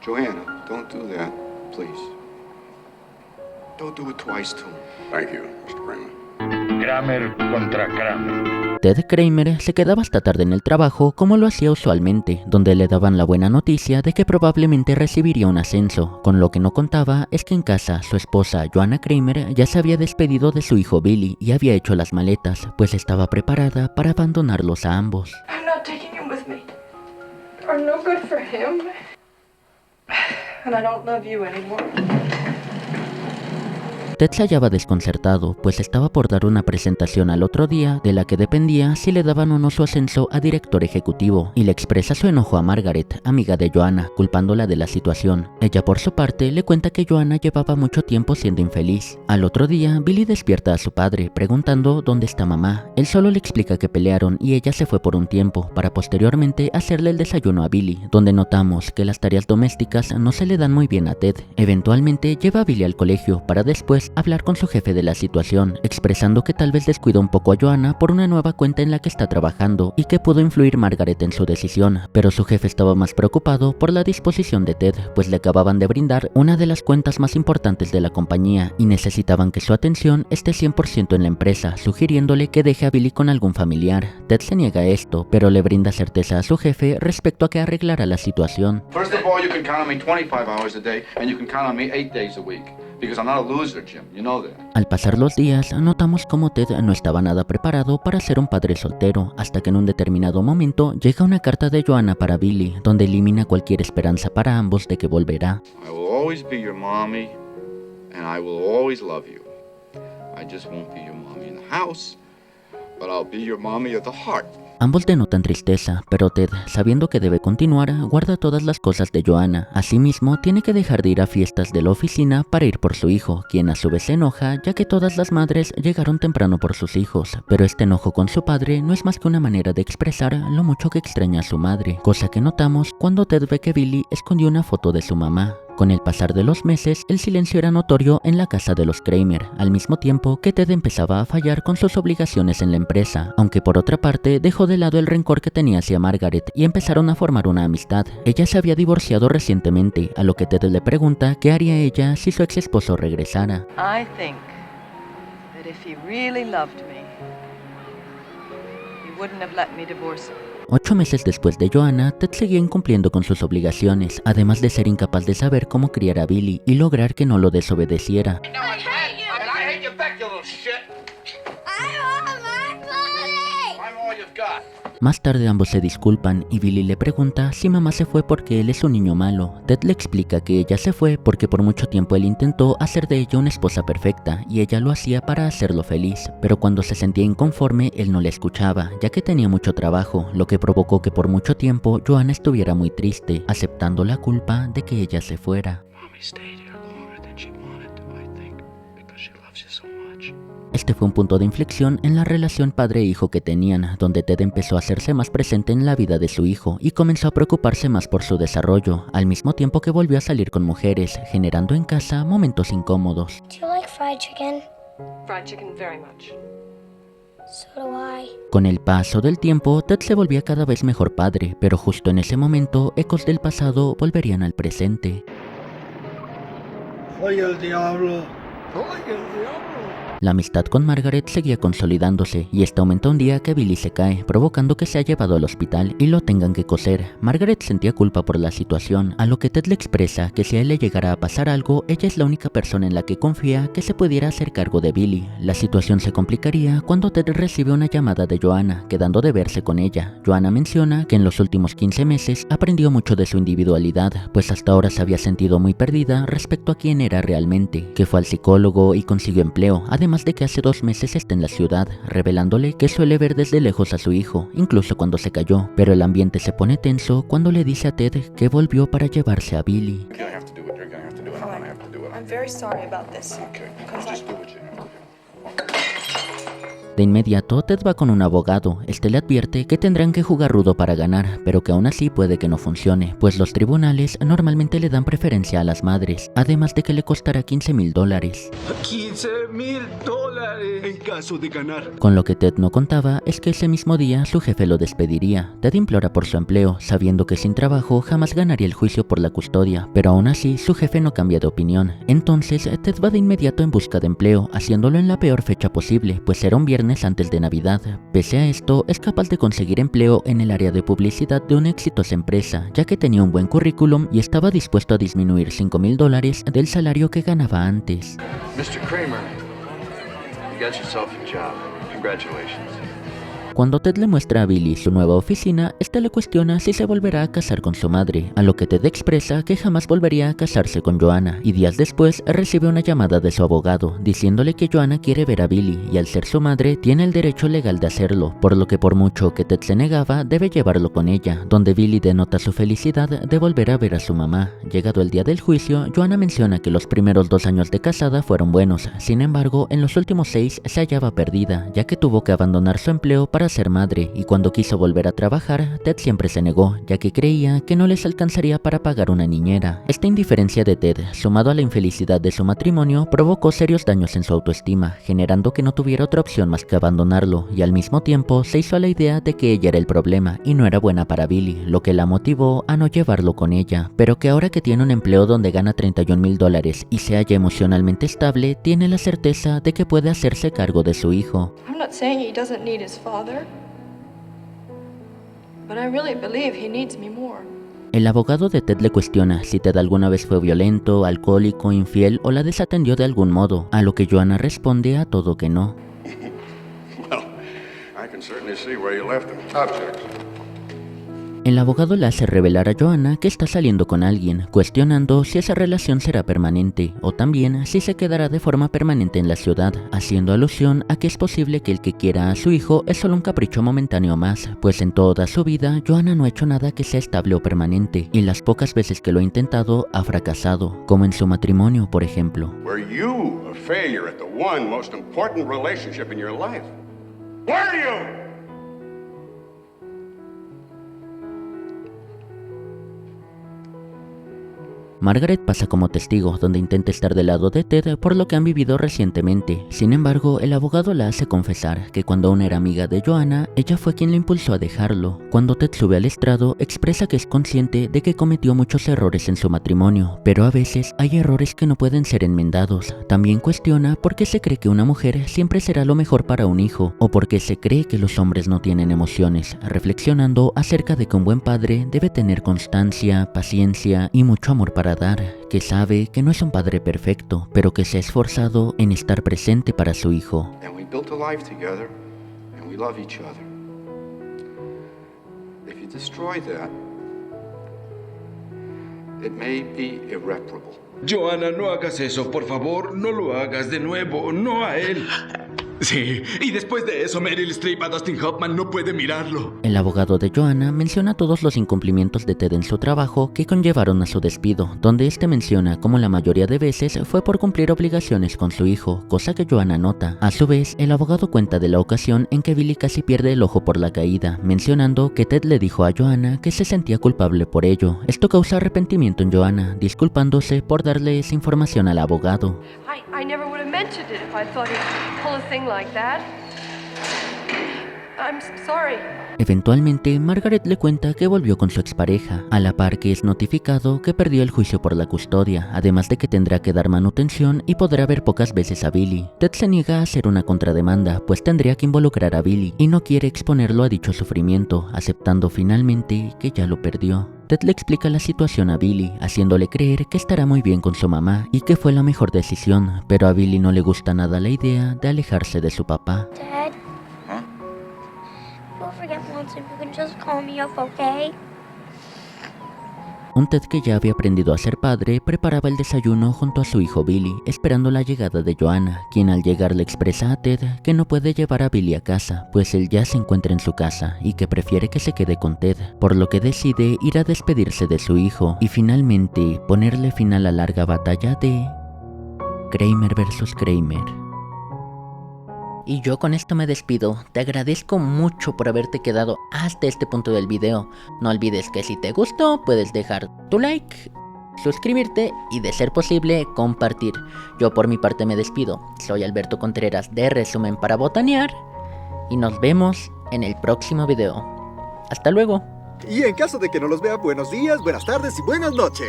Joanna, don't do that, please. Don't do it twice to him. Thank you, Mr. Kramer. Kramer contra Kramer. Ted Kramer se quedaba hasta tarde en el trabajo como lo hacía usualmente, donde le daban la buena noticia de que probablemente recibiría un ascenso. Con lo que no contaba es que en casa su esposa Joanna Kramer ya se había despedido de su hijo Billy y había hecho las maletas, pues estaba preparada para abandonarlos a ambos. I'm not taking him with me. I'm no good for him. And I don't love you anymore. Ted se hallaba desconcertado, pues estaba por dar una presentación al otro día de la que dependía si le daban o no su ascenso a director ejecutivo, y le expresa su enojo a Margaret, amiga de Joanna, culpándola de la situación. Ella por su parte le cuenta que Joanna llevaba mucho tiempo siendo infeliz. Al otro día, Billy despierta a su padre, preguntando dónde está mamá. Él solo le explica que pelearon y ella se fue por un tiempo, para posteriormente hacerle el desayuno a Billy, donde notamos que las tareas domésticas no se le dan muy bien a Ted. Eventualmente lleva a Billy al colegio, para después hablar con su jefe de la situación, expresando que tal vez descuida un poco a Joanna por una nueva cuenta en la que está trabajando y que pudo influir Margaret en su decisión, pero su jefe estaba más preocupado por la disposición de Ted, pues le acababan de brindar una de las cuentas más importantes de la compañía y necesitaban que su atención esté 100% en la empresa, sugiriéndole que deje a Billy con algún familiar. Ted se niega a esto, pero le brinda certeza a su jefe respecto a que arreglará la situación. First of all, you can count on me 25 hours a day, and you can count on me 8 days a week. Because I'm not a loser, Jim. You know that. Al pasar los días, notamos cómo Ted no estaba nada preparado para ser un padre soltero, hasta que en un determinado momento llega una carta de Joanna para Billy, donde elimina cualquier esperanza para ambos de que volverá. I will always be your mommy, and I will always love you. I just won't be your mommy in the house, but I'll be your mommy at the heart. Ambos denotan tristeza, pero Ted, sabiendo que debe continuar, guarda todas las cosas de Joanna. Asimismo, tiene que dejar de ir a fiestas de la oficina para ir por su hijo, quien a su vez se enoja ya que todas las madres llegaron temprano por sus hijos, pero este enojo con su padre no es más que una manera de expresar lo mucho que extraña a su madre, cosa que notamos cuando Ted ve que Billy escondió una foto de su mamá. Con el pasar de los meses, el silencio era notorio en la casa de los Kramer, al mismo tiempo que Ted empezaba a fallar con sus obligaciones en la empresa, aunque por otra parte dejó de lado el rencor que tenía hacia Margaret y empezaron a formar una amistad. Ella se había divorciado recientemente, a lo que Ted le pregunta qué haría ella si su ex esposo regresara. I think that if he really loved me, he wouldn't have let me divorce him. 8 meses después de Joanna, Ted seguía incumpliendo con sus obligaciones, además de ser incapaz de saber cómo criar a Billy y lograr que no lo desobedeciera. Más tarde ambos se disculpan y Billy le pregunta si mamá se fue porque él es un niño malo. Ted le explica que ella se fue porque por mucho tiempo él intentó hacer de ella una esposa perfecta y ella lo hacía para hacerlo feliz, pero cuando se sentía inconforme él no la escuchaba, ya que tenía mucho trabajo, lo que provocó que por mucho tiempo Joanna estuviera muy triste, aceptando la culpa de que ella se fuera. Este fue un punto de inflexión en la relación padre-hijo que tenían, donde Ted empezó a hacerse más presente en la vida de su hijo y comenzó a preocuparse más por su desarrollo, al mismo tiempo que volvió a salir con mujeres, generando en casa momentos incómodos. Do you like fried chicken? Fried chicken very much. So do I. Con el paso del tiempo, Ted se volvía cada vez mejor padre, pero justo en ese momento, ecos del pasado volverían al presente. ¡Soy el diablo! ¡Soy el diablo! La amistad con Margaret seguía consolidándose y esta aumentó un día que Billy se cae, provocando que sea llevado al hospital y lo tengan que coser. Margaret sentía culpa por la situación, a lo que Ted le expresa que si a él le llegara a pasar algo, ella es la única persona en la que confía que se pudiera hacer cargo de Billy. La situación se complicaría cuando Ted recibe una llamada de Joanna, quedando de verse con ella. Joanna menciona que en los últimos 15 meses aprendió mucho de su individualidad, pues hasta ahora se había sentido muy perdida respecto a quién era realmente, que fue al psicólogo y consiguió empleo, además de que hace 2 meses está en la ciudad, revelándole que suele ver desde lejos a su hijo, incluso cuando se cayó, pero el ambiente se pone tenso cuando le dice a Ted que volvió para llevarse a Billy. I'm very sorry about this. Okay, just do what you have to do. De inmediato, Ted va con un abogado. Este le advierte que tendrán que jugar rudo para ganar, pero que aún así puede que no funcione, pues los tribunales normalmente le dan preferencia a las madres, además de que le costará $15,000. $15,000 en caso de ganar. Con lo que Ted no contaba es que ese mismo día su jefe lo despediría. Ted implora por su empleo, sabiendo que sin trabajo jamás ganaría el juicio por la custodia, pero aún así su jefe no cambia de opinión. Entonces Ted va de inmediato en busca de empleo, haciéndolo en la peor fecha posible, pues era un viernes antes de Navidad. Pese a esto, es capaz de conseguir empleo en el área de publicidad de una exitosa empresa, ya que tenía un buen currículum y estaba dispuesto a disminuir $5,000 del salario que ganaba antes. Mr. Kramer, you got yourself a job. Congratulations. Cuando Ted le muestra a Billy su nueva oficina, este le cuestiona si se volverá a casar con su madre, a lo que Ted expresa que jamás volvería a casarse con Joanna, y días después recibe una llamada de su abogado, diciéndole que Joanna quiere ver a Billy, y al ser su madre, tiene el derecho legal de hacerlo, por lo que por mucho que Ted se negaba, debe llevarlo con ella, donde Billy denota su felicidad de volver a ver a su mamá. Llegado el día del juicio, Joanna menciona que los primeros 2 años de casada fueron buenos, sin embargo, en los últimos 6 se hallaba perdida, ya que tuvo que abandonar su empleo para ser madre, y cuando quiso volver a trabajar, Ted siempre se negó, ya que creía que no les alcanzaría para pagar una niñera. Esta indiferencia de Ted, sumado a la infelicidad de su matrimonio, provocó serios daños en su autoestima, generando que no tuviera otra opción más que abandonarlo, y al mismo tiempo se hizo a la idea de que ella era el problema y no era buena para Billy, lo que la motivó a no llevarlo con ella, pero que ahora que tiene un empleo donde gana $31,000 y se halla emocionalmente estable, tiene la certeza de que puede hacerse cargo de su hijo. I'm not saying he doesn't need his father, but I really believe he needs me more. El abogado de Ted le cuestiona si Ted alguna vez fue violento, alcohólico, infiel o la desatendió de algún modo, a lo que Joanna responde a todo que no. Well, I can certainly see where you left him. Object. El abogado le hace revelar a Joanna que está saliendo con alguien, cuestionando si esa relación será permanente, o también si se quedará de forma permanente en la ciudad, haciendo alusión a que es posible que el que quiera a su hijo es solo un capricho momentáneo más, pues en toda su vida Joanna no ha hecho nada que sea estable o permanente, y las pocas veces que lo ha intentado ha fracasado, como en su matrimonio, por ejemplo. Were you a failure at the one most important relationship in your life? Were you? Margaret pasa como testigo, donde intenta estar del lado de Ted por lo que han vivido recientemente. Sin embargo, el abogado la hace confesar que cuando aún era amiga de Joanna, ella fue quien la impulsó a dejarlo. Cuando Ted sube al estrado, expresa que es consciente de que cometió muchos errores en su matrimonio, pero a veces hay errores que no pueden ser enmendados. También cuestiona por qué se cree que una mujer siempre será lo mejor para un hijo, o por qué se cree que los hombres no tienen emociones, reflexionando acerca de que un buen padre debe tener constancia, paciencia y mucho amor para dar, que sabe que no es un padre perfecto, pero que se ha esforzado en estar presente para su hijo. And we built a life together, and we love each other. If you destroy that, it may be irreparable. Joanna, no hagas eso, por favor, no lo hagas de nuevo, no a él. Sí, y después de eso Meryl Streep a Dustin Hoffman no puede mirarlo. El abogado de Joanna menciona todos los incumplimientos de Ted en su trabajo que conllevaron a su despido, donde este menciona cómo la mayoría de veces fue por cumplir obligaciones con su hijo, cosa que Joanna nota. A su vez, el abogado cuenta de la ocasión en que Billy casi pierde el ojo por la caída, mencionando que Ted le dijo a Joanna que se sentía culpable por ello. Esto causa arrepentimiento en Joanna, disculpándose por darle esa información al abogado. I never would have mentioned it if I thought he'd pull a thing like that. I'm sorry. Eventualmente, Margaret le cuenta que volvió con su expareja, a la par que es notificado que perdió el juicio por la custodia, además de que tendrá que dar manutención y podrá ver pocas veces a Billy. Ted se niega a hacer una contrademanda, pues tendría que involucrar a Billy, y no quiere exponerlo a dicho sufrimiento, aceptando finalmente que ya lo perdió. Ted le explica la situación a Billy, haciéndole creer que estará muy bien con su mamá y que fue la mejor decisión, pero a Billy no le gusta nada la idea de alejarse de su papá. Dad? Huh? Don't forget once if you can just call me up, okay? Un Ted que ya había aprendido a ser padre preparaba el desayuno junto a su hijo Billy, esperando la llegada de Joanna, quien al llegar le expresa a Ted que no puede llevar a Billy a casa, pues él ya se encuentra en su casa y que prefiere que se quede con Ted, por lo que decide ir a despedirse de su hijo y finalmente ponerle fin a la larga batalla de Kramer vs. Kramer. Y yo con esto me despido. Te agradezco mucho por haberte quedado hasta este punto del video. No olvides que si te gustó puedes dejar tu like, suscribirte y de ser posible compartir. Yo por mi parte me despido. Soy Alberto Contreras de Resumen para Botanear y nos vemos en el próximo video. Hasta luego. Y en caso de que no los vea, buenos días, buenas tardes y buenas noches.